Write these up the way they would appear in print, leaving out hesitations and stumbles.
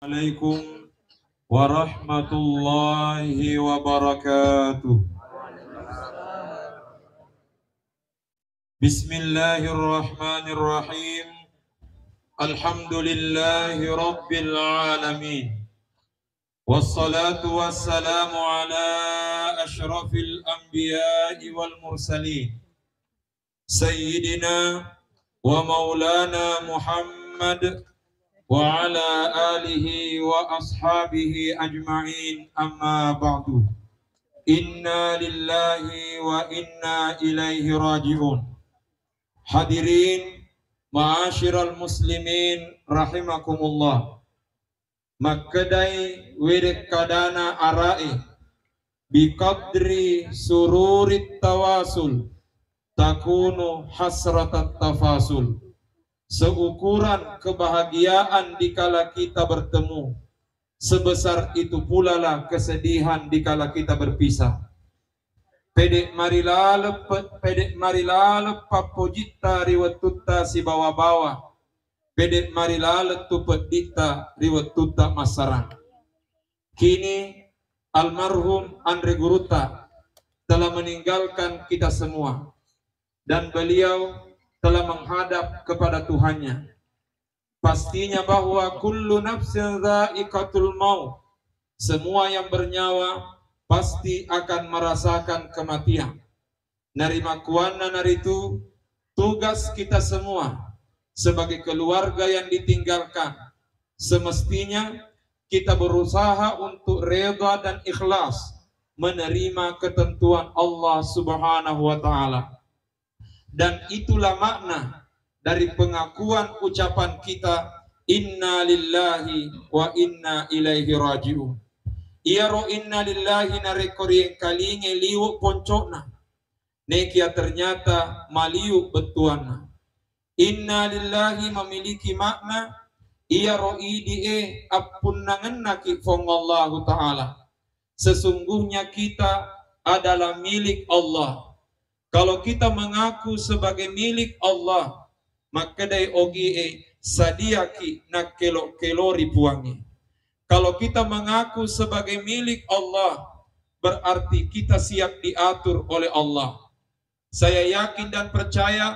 Assalamualaikum warahmatullahi wabarakatuh. Bismillahirrahmanirrahim. Alhamdulillahi rabbil alamin. Wassalatu wassalamu ala ashrafil anbiya'i wal mursalin. Sayyidina wa maulana Muhammad wa ala alihi wa ashabihi ajma'in, amma ba'du. Inna lillahi wa inna ilaihi raji'un. Hadirin ma'asyiral muslimin rahimakumullah. Makkadai wirik kadana arai biqadri sururit tawasul takunu hasratat tafasul. Seukuran kebahagiaan dikala kita bertemu, sebesar itu pula lah kesedihan dikala kita berpisah. Pedek marilale papojita riwatutta si bawa-bawa. Pedek marilale tupet dita riwatutta masarang. Kini almarhum Andre Guruta telah meninggalkan kita semua, dan beliau telah menghadap kepada Tuhannya. Pastinya bahwa kullu nafsin dha'iqatul maut, semua yang bernyawa pasti akan merasakan kematian. Narima kuana naritu tugas kita semua sebagai keluarga yang ditinggalkan. Semestinya kita berusaha untuk reda dan ikhlas menerima ketentuan Allah Subhanahu wa ta'ala. Dan itulah makna dari pengakuan ucapan kita, inna lillahi wa inna ilaihi raji'un. Iyaro inna lillahi narekori yang kalinge liu poncokna, nekia ternyata maliu betuana. Inna lillahi memiliki makna iyaro idie appunangan naki fongallahu ta'ala. Sesungguhnya kita adalah milik Allah. Kalau kita mengaku sebagai milik Allah, maka dai ogi sadiaki nak kelori puangi. Kalau kita mengaku sebagai milik Allah, berarti kita siap diatur oleh Allah. Saya yakin dan percaya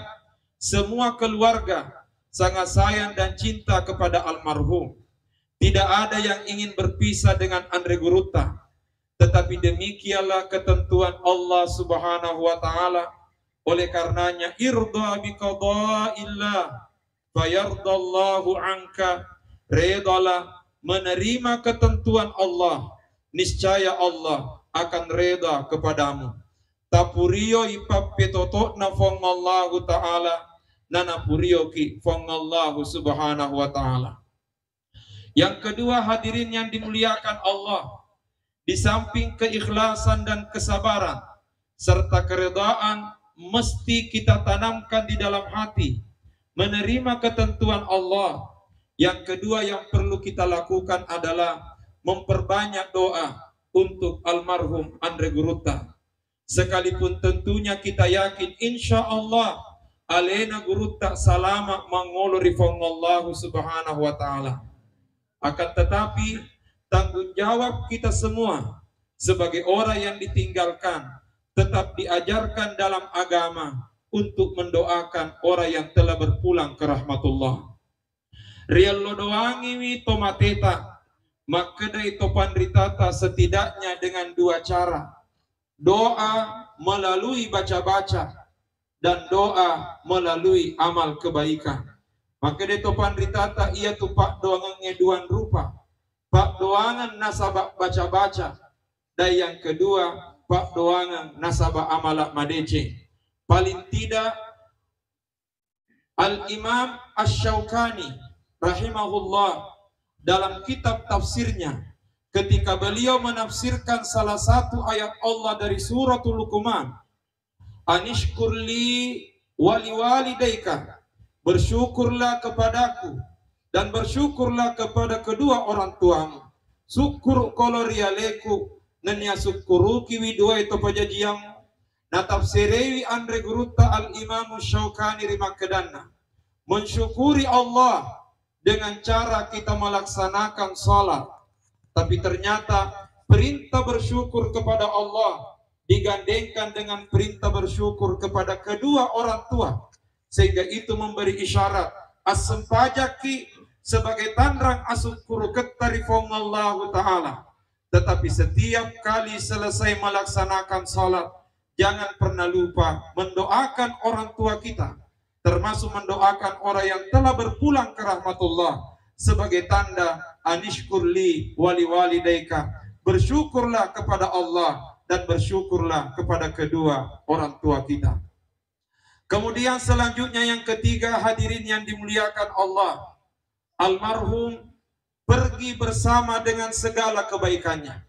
semua keluarga sangat sayang dan cinta kepada almarhum. Tidak ada yang ingin berpisah dengan Andre Guruta. Tetapi demikianlah ketentuan Allah Subhanahu wa ta'ala. Oleh karenanya irda biqada'illah fayardallahu anka. Redalah menerima ketentuan Allah, niscaya Allah akan reda kepadamu. Tapurio ipapetotokna fongallahu ta'ala nanapurio ki fongallahu subhanahu wa ta'ala. Yang kedua, hadirin yang dimuliakan Allah, di samping keikhlasan dan kesabaran serta keredaan mesti kita tanamkan di dalam hati menerima ketentuan Allah. Yang kedua yang perlu kita lakukan adalah memperbanyak doa untuk almarhum Andre Guruta. Sekalipun tentunya kita yakin insya Allah alena Guruta salama mangolori fongallahu subhanahu wa ta'ala. Akan tetapi tanggung jawab kita semua sebagai orang yang ditinggalkan tetap diajarkan dalam agama untuk mendoakan orang yang telah berpulang ke rahmatullah. Riallo doangi wi tomateta, maka dari topan ritata setidaknya dengan dua cara. Doa melalui baca-baca dan doa melalui amal kebaikan. Maka dari topan ritata ia tupak doangannya dua rupa. Pak doangan nasabak baca-baca, dan yang kedua pak doangan nasabak amalak madece. Paling tidak Al-Imam Asy-Syaukani rahimahullah dalam kitab tafsirnya, ketika beliau menafsirkan salah satu ayat Allah dari suratul Luqman, anishkurli wali walidaika, bersyukurlah kepadaku dan bersyukurlah kepada kedua orang tuamu. Syukur kolorialeku nanya syukuru kiwi dua itu pajajiang. Na tafsirewi Andre Guruta al-Imam Syaukani rimakedanna. Mensyukuri Allah dengan cara kita melaksanakan sholat. Tapi ternyata perintah bersyukur kepada Allah digandengkan dengan perintah bersyukur kepada kedua orang tua, sehingga itu memberi isyarat as-sempajaki sebagai tandrang asukuru kettarifongallahu ta'ala. Tetapi setiap kali selesai melaksanakan salat, jangan pernah lupa mendoakan orang tua kita, termasuk mendoakan orang yang telah berpulang ke rahmatullah, sebagai tanda anishkurli wali walidaika, bersyukurlah kepada Allah dan bersyukurlah kepada kedua orang tua kita. Kemudian selanjutnya yang ketiga, hadirin yang dimuliakan Allah, almarhum pergi bersama dengan segala kebaikannya.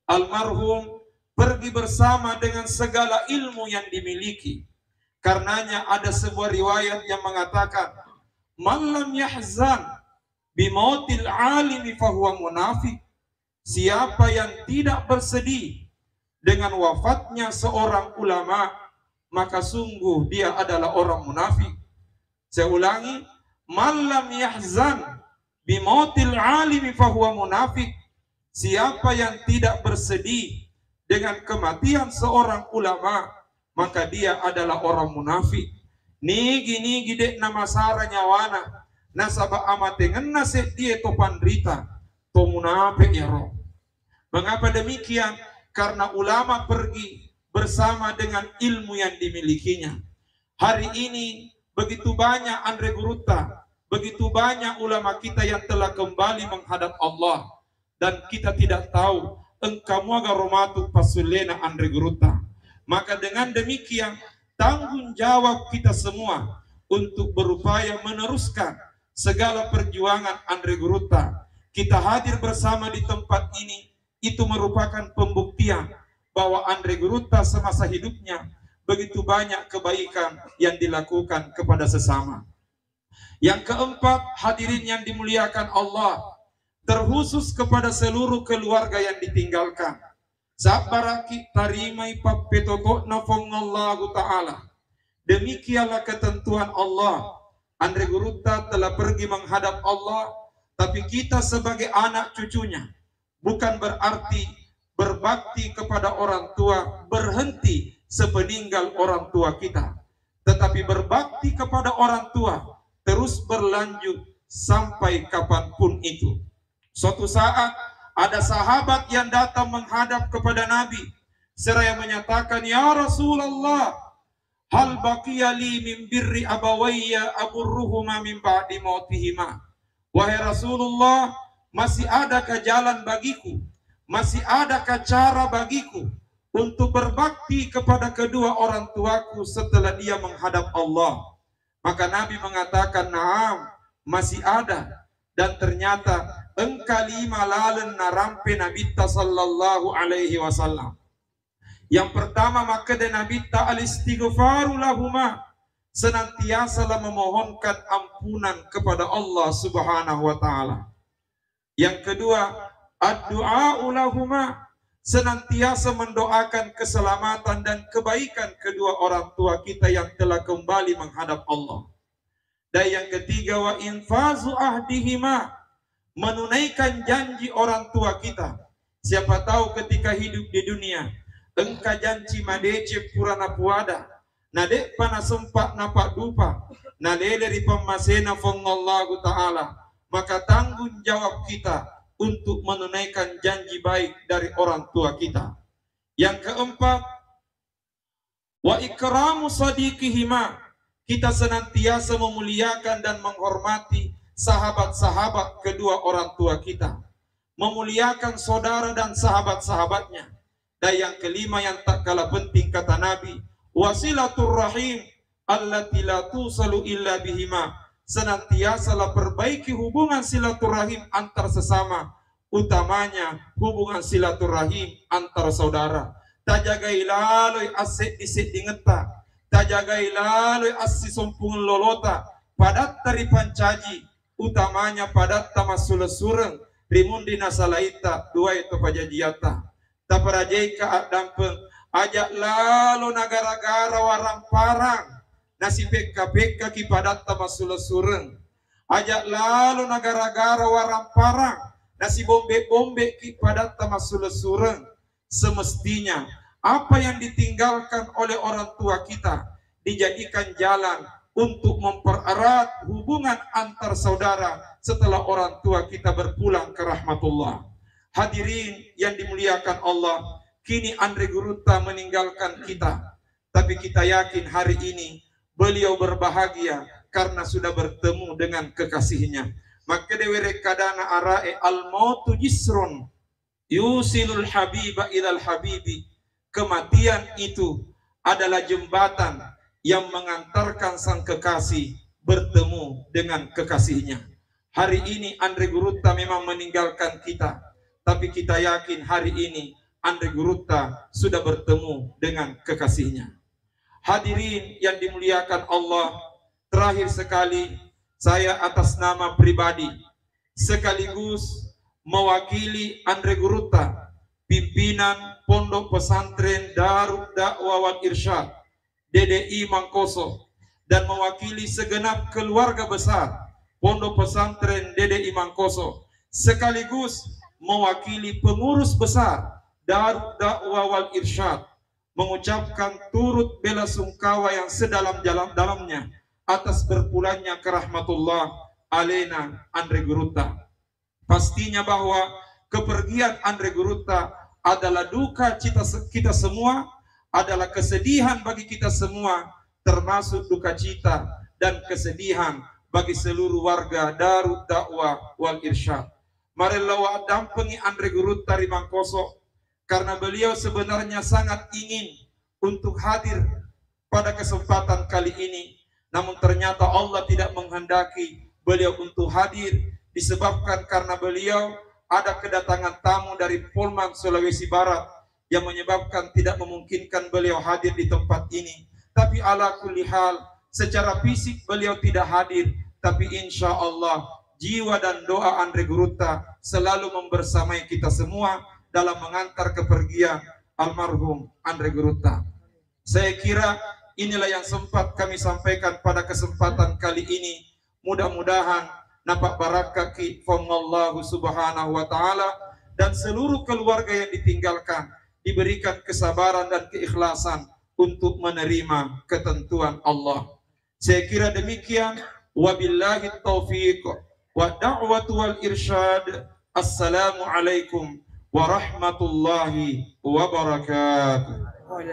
Almarhum pergi bersama dengan segala ilmu yang dimiliki. Karenanya ada sebuah riwayat yang mengatakan, "Man lam yahzan bimautil alimi fahuwa munafik." Siapa yang tidak bersedih dengan wafatnya seorang ulama, maka sungguh dia adalah orang munafik. Saya ulangi, "Man lam yahzan bimautil alimi fahuwa munafik." Siapa yang tidak bersedih dengan kematian seorang ulama, maka dia adalah orang munafik. Nigi dek nama sara nyawana nasaba amate ngenna dia to pandrita to munafik ya roh. Mengapa demikian? Karena ulama pergi bersama dengan ilmu yang dimilikinya. Hari ini begitu banyak Andre Guruta, begitu banyak ulama kita yang telah kembali menghadap Allah, dan kita tidak tahu engkau agar romatu pasulena Andre Guruta. Maka dengan demikian tanggung jawab kita semua untuk berupaya meneruskan segala perjuangan Andre Guruta. Kita hadir bersama di tempat ini, itu merupakan pembuktian bahwa Andre Guruta semasa hidupnya begitu banyak kebaikan yang dilakukan kepada sesama. Yang keempat, hadirin yang dimuliakan Allah, terkhusus kepada seluruh keluarga yang ditinggalkan. Sabaraki tarimai papetoto nafongallahu ta'ala. Demikianlah ketentuan Allah. Andre Guruta telah pergi menghadap Allah, tapi kita sebagai anak cucunya bukan berarti berbakti kepada orang tua berhenti sepeninggal orang tua kita, tetapi berbakti kepada orang tua terus berlanjut sampai kapanpun itu. Suatu saat ada sahabat yang datang menghadap kepada Nabi seraya menyatakan, "Ya Rasulullah, hal baqiya li min birri abawayya aburruhuma min ba'di mautihima." Wahai Rasulullah, masih adakah jalan bagiku, masih adakah cara bagiku untuk berbakti kepada kedua orang tuaku setelah dia menghadap Allah? Maka Nabi mengatakan, "Naam, masih ada." Dan ternyata engkalima lalen narampe Nabi sallallahu alaihi wasallam. Yang pertama, maka dan Nabi al-istighfaru lahuma, senantiasalah memohonkan ampunan kepada Allah Subhanahu wa taala. Yang kedua, ad-du'a lahuma, senantiasa mendoakan keselamatan dan kebaikan kedua orang tua kita yang telah kembali menghadap Allah. Dan yang ketiga, wa infazu ahdihima, menunaikan janji orang tua kita. Siapa tahu ketika hidup di dunia engka janji madece purana puada, nade pana sempat napak dupa, nalele ri pemasena fongallahu ta'ala. Maka tanggung jawab kita untuk menunaikan janji baik dari orang tua kita. Yang keempat, wa ikramu sadiqihima, kita senantiasa memuliakan dan menghormati sahabat-sahabat kedua orang tua kita, memuliakan saudara dan sahabat-sahabatnya. Dan yang kelima yang tak kalah penting kata Nabi, wasilaturrahim allati la tusalu illa bihima, senantiasalah perbaiki hubungan silaturahim antar sesama, utamanya hubungan silaturahim antar saudara. Tajagai laloi asik isik dingeta, tajagai laloi assi sompung lolota, padat tari pancaji, utamanya padat tamasula sureng, rimundi nasalaita, dua itu pajajiata. Taparajai ka dampeng, ajak lalo nagara-gara warang parang, nasi peka-peka ki padat tamasula sureng. Ajak lalu negara-negara warang parang nasi bombe-bombe ki pada tamasula sureng. Semestinya apa yang ditinggalkan oleh orang tua kita dijadikan jalan untuk mempererat hubungan antar saudara setelah orang tua kita berpulang ke rahmatullah. Hadirin yang dimuliakan Allah, kini Andre Guruta meninggalkan kita, tapi kita yakin hari ini beliau berbahagia karena sudah bertemu dengan kekasihnya. Maka dewere kadana arae al mautu jisrun yusilul habiba ilal habibi. Kematian itu adalah jembatan yang mengantarkan sang kekasih bertemu dengan kekasihnya. Hari ini Andre Guruta memang meninggalkan kita, tapi kita yakin hari ini Andre Guruta sudah bertemu dengan kekasihnya. Hadirin yang dimuliakan Allah, terakhir sekali saya atas nama pribadi sekaligus mewakili Andre Guruta, pimpinan Pondok Pesantren Darud Dakwah wal Irsyad DDI Mangkoso, dan mewakili segenap keluarga besar Pondok Pesantren DDI Mangkoso, sekaligus mewakili pengurus besar Darud Dakwah wal Irsyad, mengucapkan turut bela sungkawa yang sedalam-dalamnya atas berpulangnya ke rahmatullah alena Andre Guruta. Pastinya bahwa kepergian Andre Guruta adalah duka kita semua, adalah kesedihan bagi kita semua, termasuk duka cita dan kesedihan bagi seluruh warga Darud Dakwah wal Irsyad. Marilah dampengi Andre Guruta di Mangkoso, karena beliau sebenarnya sangat ingin untuk hadir pada kesempatan kali ini, namun ternyata Allah tidak menghendaki beliau untuk hadir, disebabkan karena beliau ada kedatangan tamu dari Polman Sulawesi Barat yang menyebabkan tidak memungkinkan beliau hadir di tempat ini. Tapi ala kulli hal, secara fisik beliau tidak hadir, tapi insya Allah jiwa dan doa Andre Guruta selalu membersamai kita semua dalam mengantar kepergian almarhum Andre Guruta. Saya kira inilah yang sempat kami sampaikan pada kesempatan kali ini. Mudah-mudahan napak barakah ki fongallahu subhanahu wa ta'ala, dan seluruh keluarga yang ditinggalkan diberikan kesabaran dan keikhlasan untuk menerima ketentuan Allah. Saya kira demikian. Wabillahi taufiq wa da'watu wal irsyad. Assalamualaikum warahmatullahi wabarakatuh.